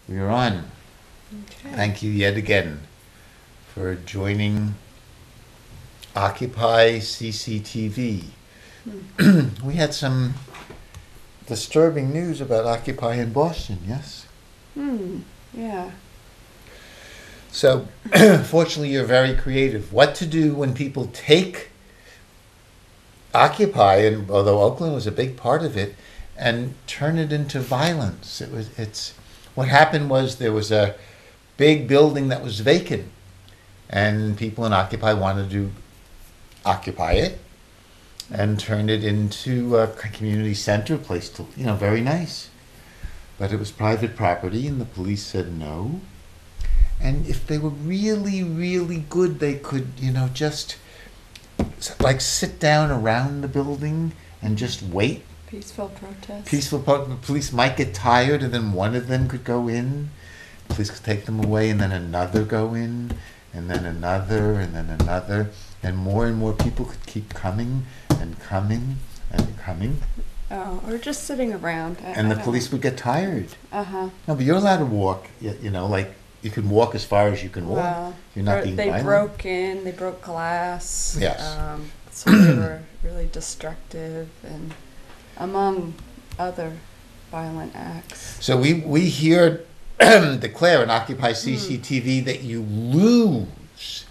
We are on. Okay. Thank you yet again for joining Occupy CCTV. We had some disturbing news about Occupy in Boston, yes? Yeah. So, fortunately, you're very creative. What to do when people take Occupy, and although Oakland was a big part of it, and turn it into violence. What happened was there was a big building that was vacant, and people in Occupy wanted to occupy it and turn it into a community center place to, very nice. But it was private property, and the police said no. And if they were really, really good, they could, just like sit down around the building and just wait. Peaceful protest. The police might get tired, and then one of them could go in. Police could take them away, and then another go in, and then another, and then another. And more people could keep coming and coming and coming. Oh, or just sitting around. And the police would get tired. Uh-huh. No, but you're allowed to walk, like you can walk as far as you can walk. Well, You're not being they violent. they broke glass. Yes. So they were really destructive, and among other violent acts. So we here declare in Occupy CCTV that you lose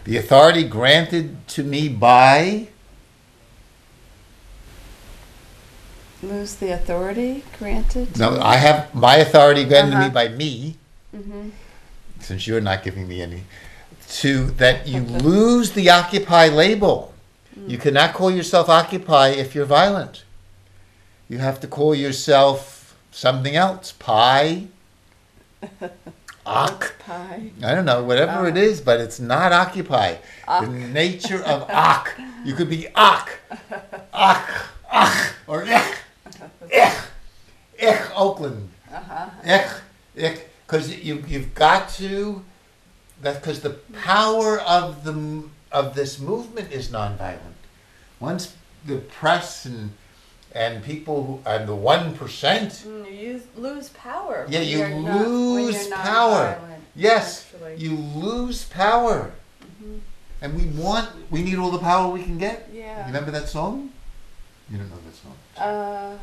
the authority granted to me by... Lose the authority granted? No, I have my authority granted to me Uh-huh. by me, Mm-hmm. since you're not giving me any, that you lose the Occupy label. You cannot call yourself Occupy if you're violent. You have to call yourself something else. Pie. Pie. I don't know, whatever it is, but it's not Occupy. The nature of Ock. You could be Ock. Or Ich, Oakland. Ich. Because you've got to, because the power of this movement is nonviolent. Once the press and people and the 1%, You lose power. yeah, when you you're not- when lose you're power. nonviolent, Yes, actually. you lose power. And we need all the power we can get. Yeah. Remember that song? You don't know that song. Uh,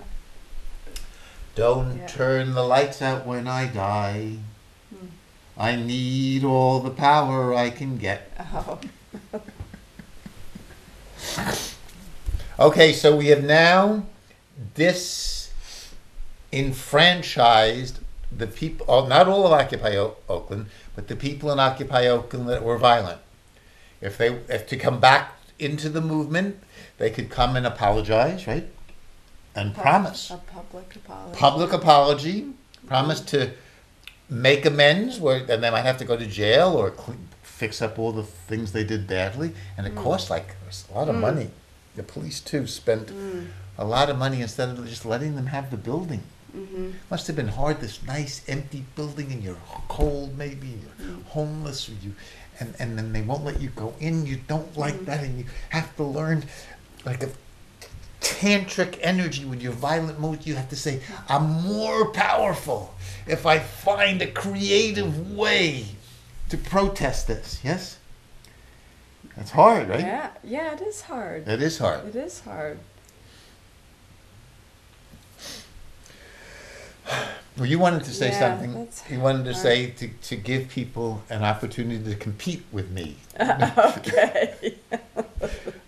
Don't Yeah. turn the lights out when I die. Hmm. I need all the power I can get. oh. Okay, so we have now disenfranchised the people, not all of Occupy Oakland, but the people in Occupy Oakland that were violent. If to come back into the movement, they could come and apologize, right? And promise. A public apology. Public apology, promise to make amends, and they might have to go to jail or fix up all the things they did badly. And it costs a lot of money. The police, too, spent a lot of money instead of just letting them have the building. Must have been hard, this nice empty building, and you're cold maybe, you're homeless, and then they won't let you go in. You don't like that, and you have to learn like a tantric energy with your violent mood. You have to say, I'm more powerful if I find a creative way to protest this. Yes? That's hard, right? Yeah, it is hard. It is hard. It is hard. Well, you wanted to say Yeah, something. that's You wanted to hard. say to give people an opportunity to compete with me. Okay.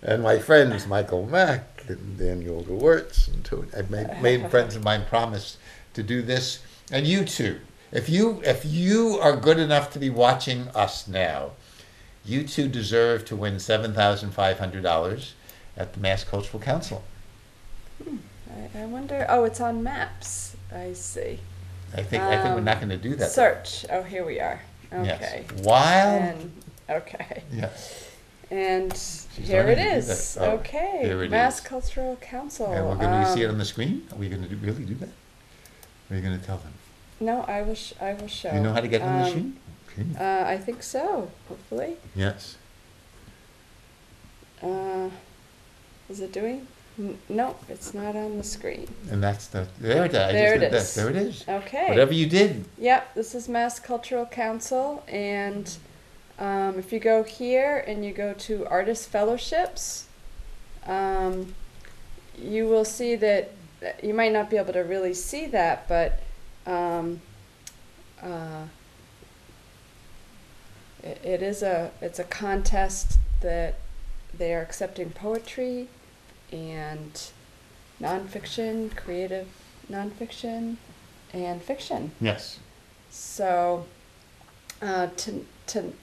And my friends, Michael Mack and Daniel Gewirtz, and I've made friends of mine promise to do this. And you too. If you are good enough to be watching us now, you too deserve to win $7,500 at the Mass Cultural Council. I wonder. Oh, it's on maps. I see. I think we're not going to do that. Search. Oh, here we are. Okay. Yes. While. Okay. Yes. And here learning it to do is. that. Oh, Okay. here it Mass is. Cultural Council. And we're going to see it on the screen? Are we going to really do that? Or are you going to tell them? No, I will show. You know how to get on the screen? Okay. I think so. Hopefully. Yes. Is it doing? No, it's not on the screen. And that's there it is. I There just it did that. is. There it is. Okay. Whatever you did. Yep, this is Mass Cultural Council, and if you go here and you go to Artist Fellowships, you will see that you might not be able to really see that, but it's a contest that they are accepting poetry and nonfiction, creative nonfiction, and fiction. Yes. So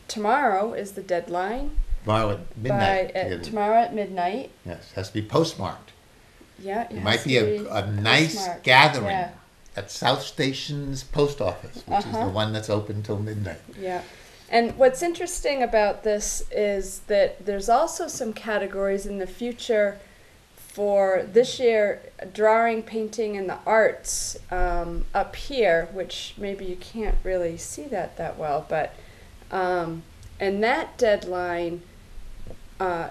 tomorrow is the deadline. Tomorrow at midnight. Tomorrow at midnight. Yes, has to be postmarked. Yeah, It might be a nice postmarked. gathering Yeah. at South Station's post office, which is the one that's open till midnight. Yeah. And what's interesting about this is that there's also some categories in the future for this year: drawing, painting, and the arts up here, which maybe you can't really see that well, but and that deadline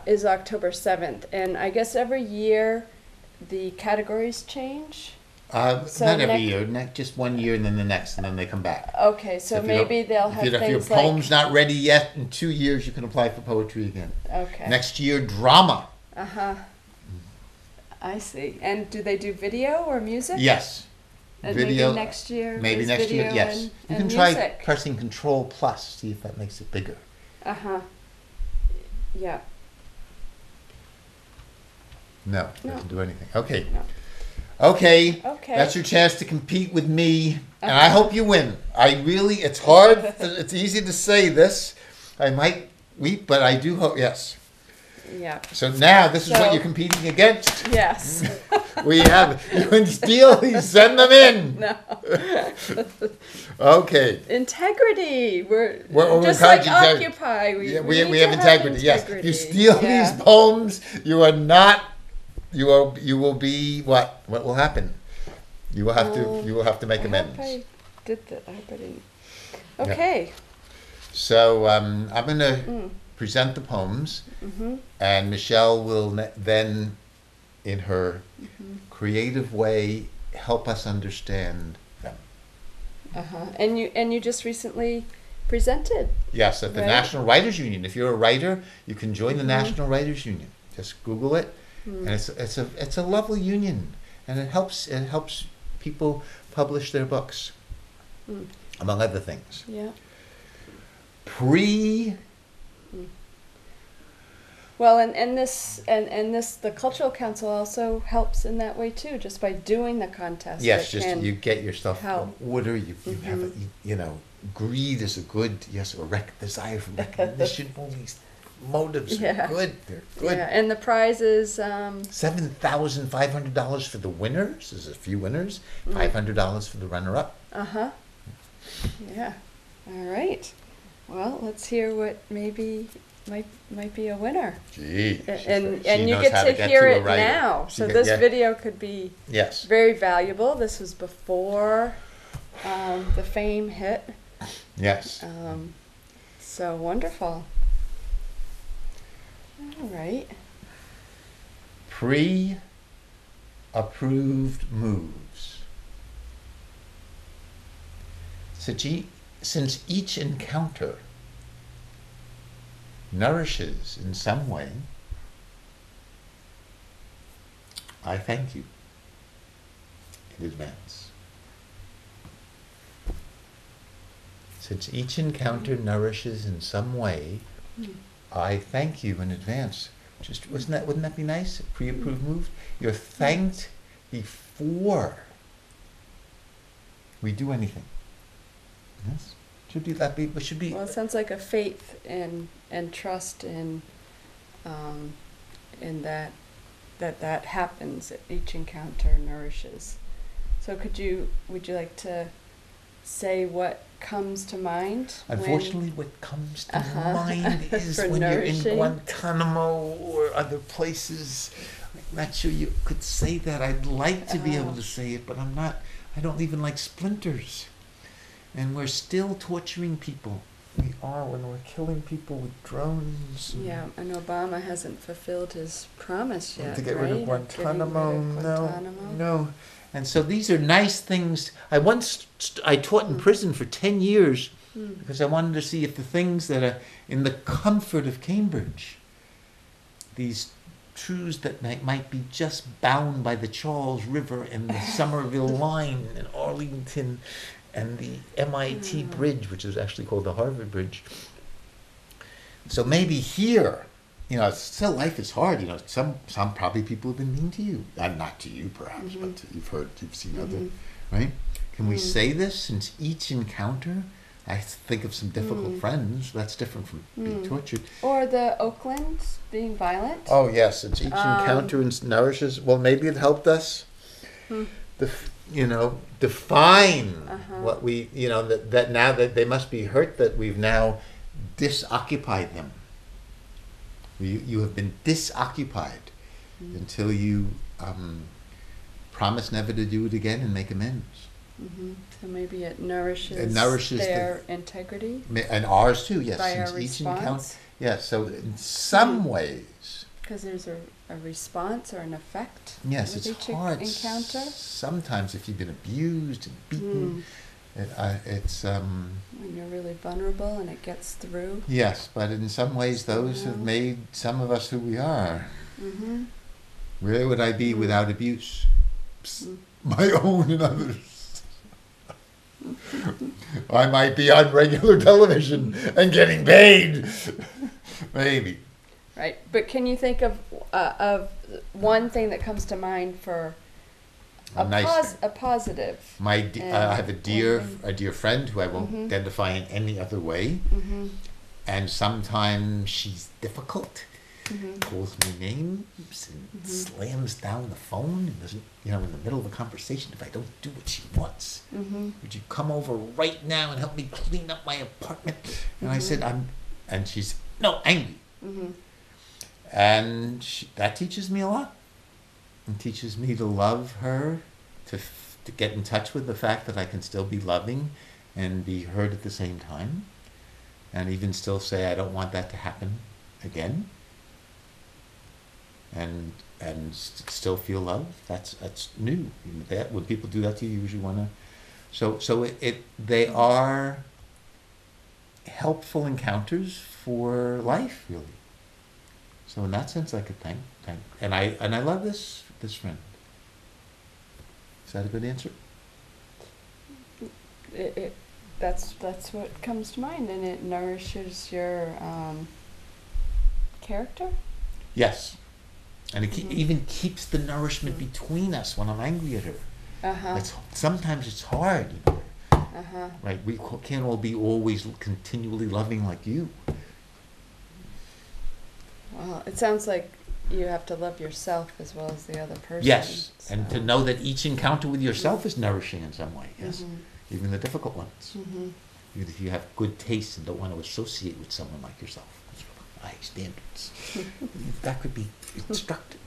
is October 7th. And I guess every year the categories change. So not every year, just 1 year and then the next, and then they come back. Okay, so maybe they'll have if things your poem's like... not ready yet, in 2 years you can apply for poetry again. Okay. Next year, drama. Uh-huh. I see. And do they do video or music? Yes. And video. maybe next year. Maybe there's next year, video yes. and You can music. try pressing Control Plus, see if that makes it bigger. Uh-huh. Yeah. No, No. doesn't do anything. Okay. No. Okay. Okay. That's your chance to compete with me, and Uh-huh. I hope you win. It's hard, it's easy to say this. I might weep, but I do hope, yes. Yeah. So now, this is what So- you're competing against. Yes. We have, you can steal these, send them in. No. Okay. Integrity. We're We're just like encouraging Occupy. Yeah, We we need have to integrity, yes. You steal Yeah. these poems, you are not, you will be, what will happen? You will have to make I amends. hope I did that. I hope I didn't. Okay. So I'm going to present the poems, and Michelle will then, in her creative way, help us understand them. Uh-huh. And you just recently presented. Yes, at the Right. National Writers Union. If you're a writer, you can join the National Writers Union. Just Google it, and it's a lovely union, and it helps people publish their books, among other things. Yeah. Well, and this the Cultural Council also helps in that way too, just by doing the contest. Yes, it just can you get your stuff help. in order. You have greed is a good, yes, or desire for recognition. All these motives Yeah. are good. They're good. Yeah, and the prize is $7,500 for the winners. There's a few winners. $500 for the runner-up. Yeah. All right. Well, let's hear what maybe might be a winner. Gee, And she you knows get how to get hear a it writer. now. She So get- this yeah. video could be Yes. very valuable. This was before the fame hit. Yes. So wonderful. All right. Pre-approved moves. Since each encounter nourishes in some way, I thank you in advance. Since each encounter nourishes in some way, I thank you in advance. Just wouldn't that be nice? A pre-approved move. You're thanked before we do anything. Yes, should be that. Should be. Well, it sounds like a faith and trust in that happens. Each encounter nourishes. So would you like to say what comes to mind? Unfortunately, what comes to mind is For when you're in nourishing. Guantanamo or other places. I'm not sure you could say that. I'd like to be able to say it, but I'm not. I don't even like splinters. And we're still torturing people. we are when we're killing people with drones. Yeah, and Obama hasn't fulfilled his promise yet, To get right? rid of Of Guantanamo. getting rid of No, Guantanamo. no. And so these are nice things. I taught in prison for 10 years because I wanted to see if the things that are in the comfort of Cambridge, these truths that might be just bound by the Charles River and the Somerville Line and Arlington and the MIT Bridge, which is actually called the Harvard Bridge. So maybe here, still life is hard. Some probably people have been mean to you. Not to you, perhaps, but you've seen other, right? Can we say this since each encounter? I think of some difficult friends. That's different from being tortured. Or the Oakland being violent. Oh yes, since each encounter nourishes. Well, maybe it helped us. Define what we. That now that they must be hurt that we've now disoccupied them. You have been disoccupied until you promise never to do it again and make amends. So maybe it nourishes their integrity. And ours too, yes. By our since each response. Yes, so in some ways. Because there's a response or an effect. Yes, with it's each hard. encounter. Sometimes if you've been abused and beaten, it's... when you're really vulnerable and it gets through. Yes, but in some ways those have made some of us who we are. Where would I be without abuse? My own and others. I might be on regular television and getting paid. Maybe. Right, but can you think of one thing that comes to mind for a positive? I have a dear friend who I won't identify in any other way, and sometimes she's difficult. Calls me names and slams down the phone and doesn't, in the middle of a conversation, if I don't do what she wants, would you come over right now and help me clean up my apartment? And I said, and she's, angry. And that teaches me a lot. It teaches me to love her, to get in touch with the fact that I can still be loving and be hurt at the same time, and even still say I don't want that to happen again. And still feel love. That's new. When people do that to you, you usually want to. So they are helpful encounters for life, really. So in that sense, I could thank, and I love this friend. Is that a good answer? That's what comes to mind, and it nourishes your character. Yes. And it even keeps the nourishment between us when I'm angry at her. Sometimes it's hard, right? We can't all be always continually loving like you. Well, it sounds like you have to love yourself as well as the other person. Yes, and to know that each encounter with yourself is nourishing in some way, yes. Even the difficult ones. Even if you have good taste and don't want to associate with someone like yourself. High standards. That could be instructive.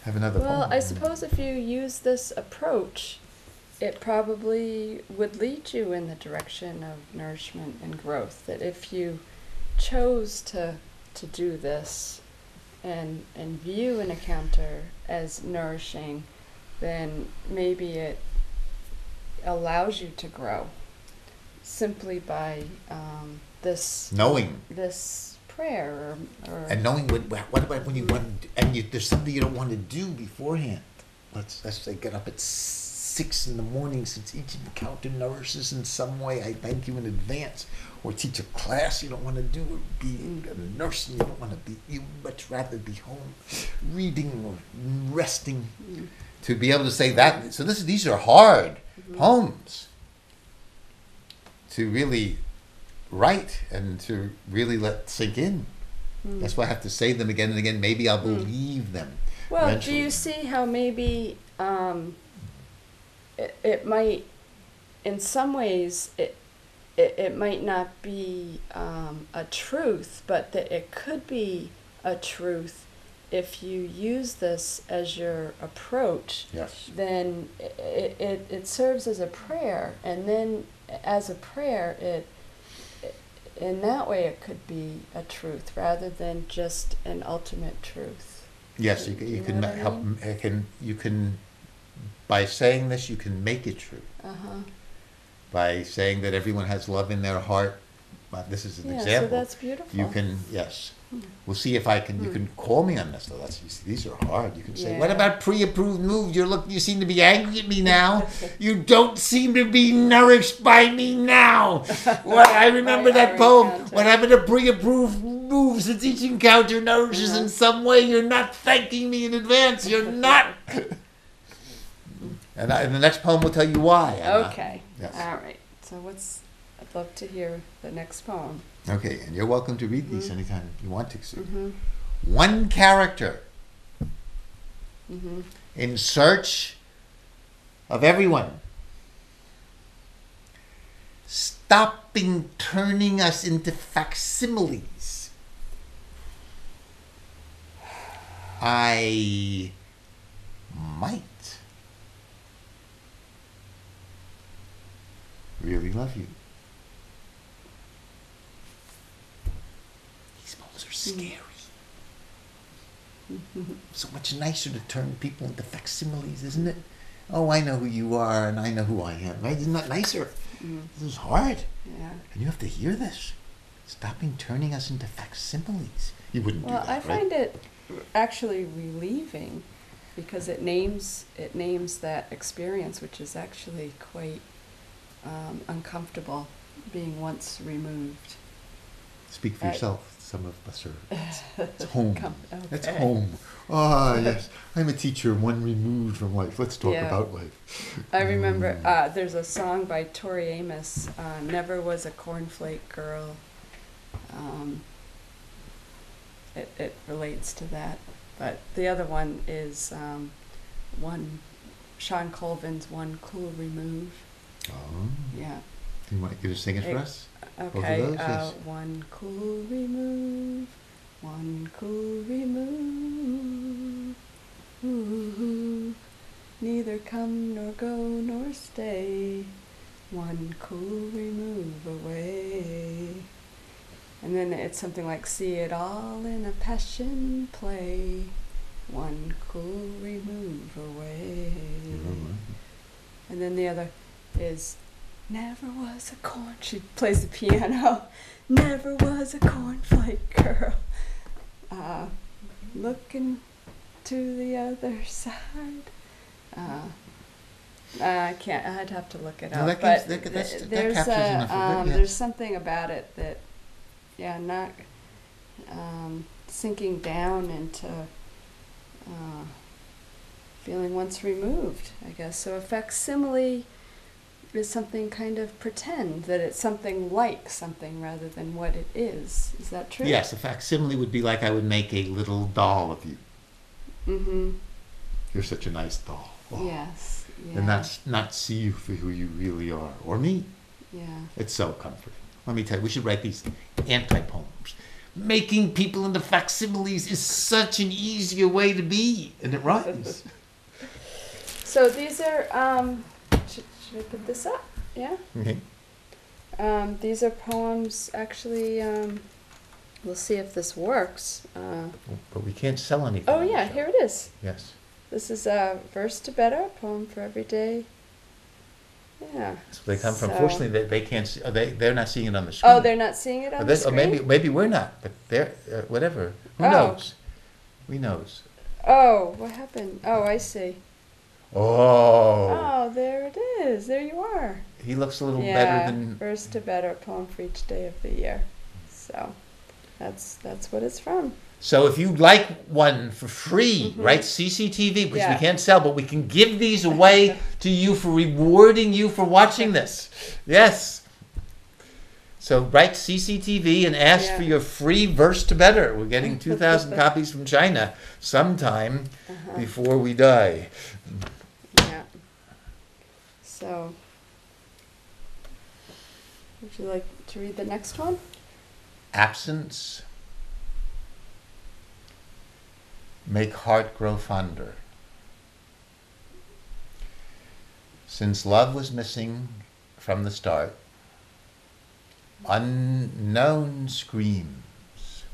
Have another Well, I suppose if you use this approach, it probably would lead you in the direction of nourishment and growth. That if you chose to do this and view an encounter as nourishing, then maybe it allows you to grow simply by knowing this prayer or and knowing what about when you want to, and there's something you don't want to do beforehand. Let's say get up at 6 a.m. since each encounter nourishes in some way. I thank you in advance. Or teach a class you don't want to do, or be a nurse and you don't want to be. You much rather be home, reading or resting. To be able to say that. So these are hard poems to really write and to really let sink in. That's why I have to say them again and again. Maybe I'll believe them. Well, eventually. Do you see how maybe it might, in some ways, it might not be a truth, but that it could be a truth if you use this as your approach. Yes. Then it serves as a prayer, and then as a prayer in that way it could be a truth rather than just an ultimate truth. Yes, Do you know can what I help. mean? You can, by saying this, you can make it true. Uh-huh. By saying that everyone has love in their heart. This is an Yeah, example. so that's beautiful. You can, yes. Hmm. We'll see if I can. You can call me on this though. These are hard. You can say, Yeah. "What about pre-approved moves? You seem to be angry at me now. You don't seem to be nourished by me now." What I remember By that our poem. encounter. What happened to pre-approved moves? Since each encounter nourishes Uh-huh. in some way, you're not thanking me in advance. You're not. And the next poem will tell you why. Okay. Yes. All right. So I'd love to hear the next poem. Okay, and you're welcome to read these anytime you want to, Sue. Mm-hmm. One character Mm-hmm. in search of everyone, stopping turning us into facsimiles. I might really love you. These poems are scary. So much nicer to turn people into facsimiles, isn't it? Oh, I know who you are, and I know who I am. Right? Isn't that nicer? This is hard. Yeah. And you have to hear this. Stopping turning us into facsimiles. You wouldn't Well, do that, I right? find it actually relieving because it names that experience, which is actually quite uncomfortable, being once removed. Speak for I- yourself. Some of us are. It's home. It's Okay. home. Ah, yes. I'm a teacher, one removed from life. Let's talk Yeah. about life. I remember there's a song by Tori Amos, "Never Was a Cornflake Girl." It relates to that, but the other one is Sean Colvin's "One Cool Remove." Oh. Yeah. You want you to sing it for Hey, us? Both of Okay. those? Yes. One cool remove, one cool remove. Ooh, neither come nor go nor stay. One cool remove away. And then it's something like, see it all in a passion play. One cool remove away. And then the other is, never was a corn. She plays the piano. Never was a cornflake girl. Looking to the other side. I can't. I'd have to look it No, up. that But gives- that there's captures enough of it, yes. there's something about it that, yeah, not sinking down into feeling once removed, I guess. So a facsimile is something kind of pretend, that it's something like something rather than what it is. Is that true? Yes, a facsimile would be like I would make a little doll of you. Mm-hmm. You're such a nice doll. Oh. Yes. Yeah. And that's not see you for who you really are, or me. Yeah. It's so comforting. Let me tell you, we should write these anti-poems. Making people into facsimiles is such an easier way to be, and it rhymes. So these are, should I put this up? Yeah? Okay. These are poems, actually, we'll see if this works. But we can't sell anything. Oh on the yeah, show. here it is. Yes. This is Verse to Better, poem for every day. Yeah. So they come from. So- Fortunately, they can't. See, they're not seeing it on the screen. Oh, they're not seeing it on the Or screen? maybe we're not. But they're whatever. Who Oh. knows? We knows. Oh, what happened? Oh, I see. Oh. Oh, there it is. There you are. He looks a little Yeah, better than. Verse to Better, poem for each day of the year. So, that's what it's from. So if you'd like one for free, Mhm. right? CCTV, which Yeah. we can't sell, but we can give these away to you for rewarding you for watching this. Yes. So write CCTV and ask Yeah. for your free Verse to Better. We're getting 2,000 copies from China sometime Uh-huh. before we die. Yeah. So, would you like to read the next one? Absence make heart grow fonder. Since love was missing from the start, unknown screams,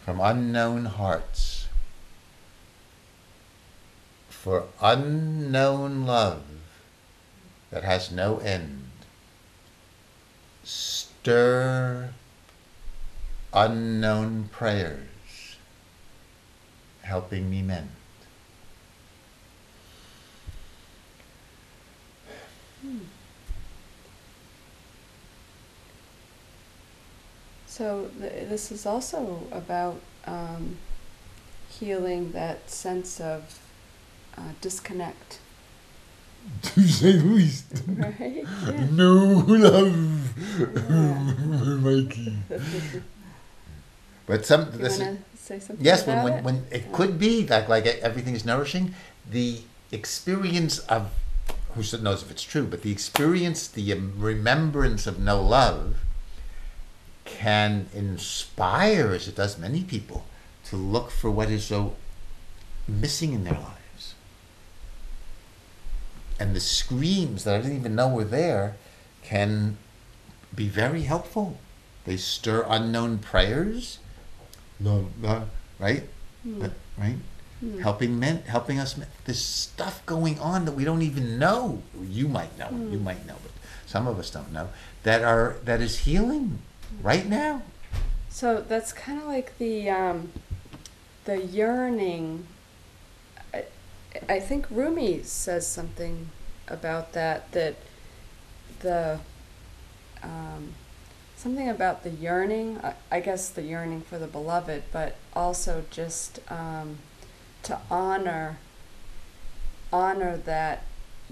from unknown hearts, for unknown love that has no end. Stir unknown prayers, helping me mend. So this is also about healing that sense of disconnect, To say the least. right? Yeah. No love, Yeah. Mikey. But You want to say something yes, about when it could be like everything is nourishing, the experience of, who knows if it's true, but the experience, the remembrance of no love can inspire, as it does many people, to look for what is so missing in their lives. And the screams that I didn't even know were there can be very helpful. They stir unknown prayers, love, right? Right? Helping us. There's stuff going on that we don't even know. You might know, but some of us don't know. That is healing right now. So that's kind of like the yearning. I think Rumi says something about that the something about the yearning. I guess the yearning for the beloved, but also just to honor that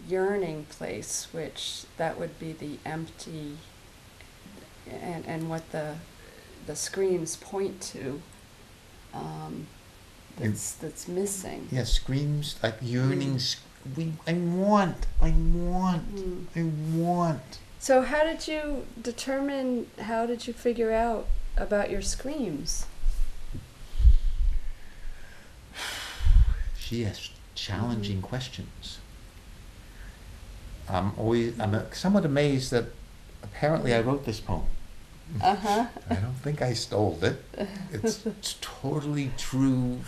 yearning place, which that would be the empty, and what the screams point to. That's missing. Yeah, screams like yearning. I want. So how did you figure out about your screams? She asked challenging questions. I'm somewhat amazed that apparently I wrote this poem. Uh-huh. I don't think I stole it. It's totally true.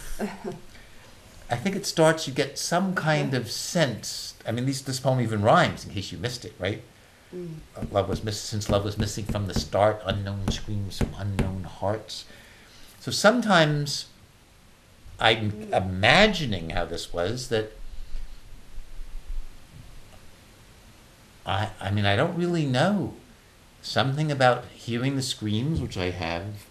I think it starts, you get some kind of sense. I mean, this poem even rhymes, in case you missed it, right? Since love was missing from the start, unknown screams from unknown hearts. So sometimes I'm imagining how this was, that I mean, I don't really know. Something about hearing the screams, which I have.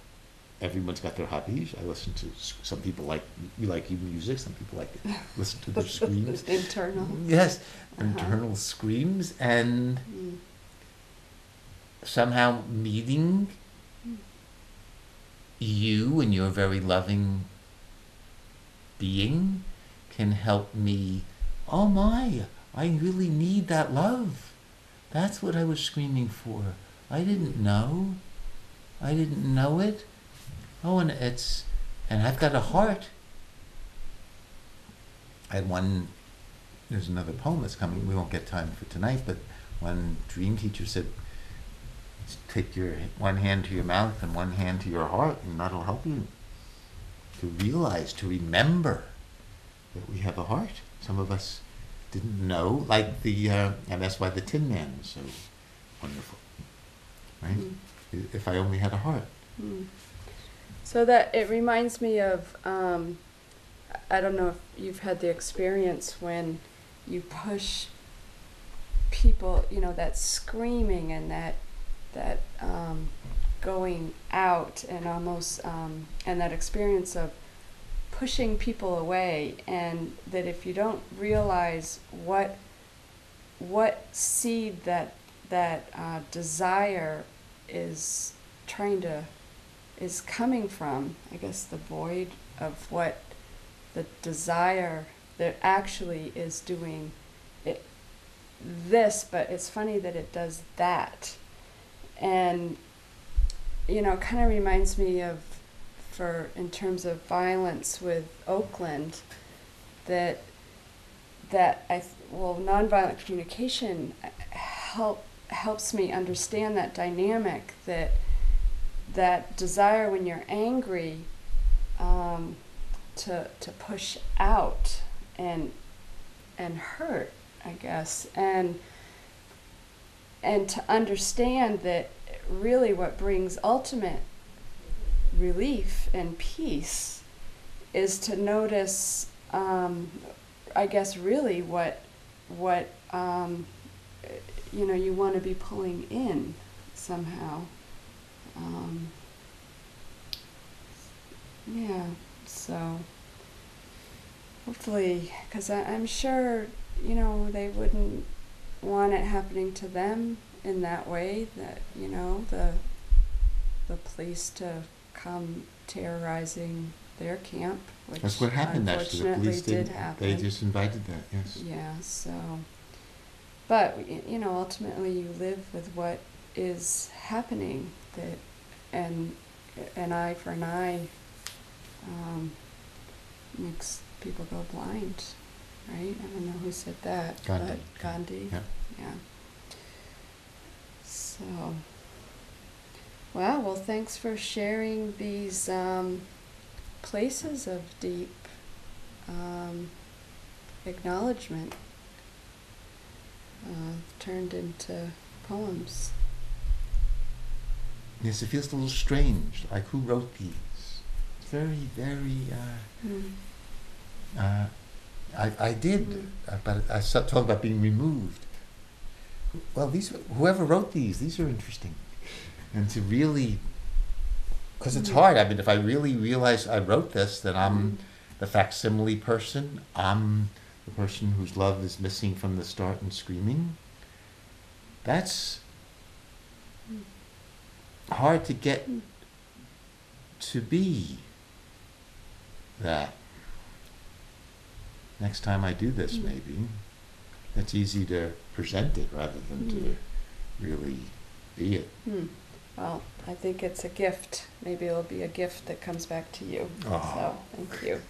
Everyone's got their hobbies. I listen to, some people like music, some people like to listen to their screams. Internal. Yes, internal screams, and somehow meeting you and your very loving being can help me. Oh my, I really need that love. That's what I was screaming for. I didn't know it. Oh, and I've got a heart. I had there's another poem that's coming, we won't get time for tonight, but one dream teacher said, take your one hand to your mouth and one hand to your heart, and that'll help you to realize, to remember that we have a heart. Some of us didn't know, like and that's why the Tin Man was so wonderful, right? If I only had a heart. So that it reminds me of, I don't know if you've had the experience when you push people, that screaming and that going out, and almost, and that experience of pushing people away, and that if you don't realize what seed that desire is coming from, I guess the void of what the desire that actually is doing it, but it's funny that it does that. And kind of reminds me of, in terms of violence with Oakland, nonviolent communication helps me understand that dynamic, that desire when you're angry, to push out and hurt, I guess, and to understand that really what brings ultimate relief and peace is to notice, I guess, really what you want to be pulling in somehow. Yeah, so hopefully, because I'm sure, they wouldn't want it happening to them in that way, that, the police to come terrorizing their camp, which That's what happened, actually. The unfortunately police did happen. They just invited that, yes. Yeah, so, but, ultimately you live with what is happening, that, and an eye for an eye makes people go blind, right? I don't know who said that, Gandhi. but Gandhi. Yeah. Yeah. So, well, thanks for sharing these places of deep acknowledgement turned into poems. Yes, it feels a little strange. Like, who wrote these? It's very, very. I did, but I talked about being removed. Well, whoever wrote these are interesting, and to really, because it's hard. I mean, if I really realize I wrote this, then I'm the facsimile person. I'm the person whose love is missing from the start and screaming. That's hard to get to be that. Next time I do this, maybe it's easy to present it rather than to really be it. Well, I think it's a gift. Maybe it'll be a gift that comes back to you. Oh. So, thank you.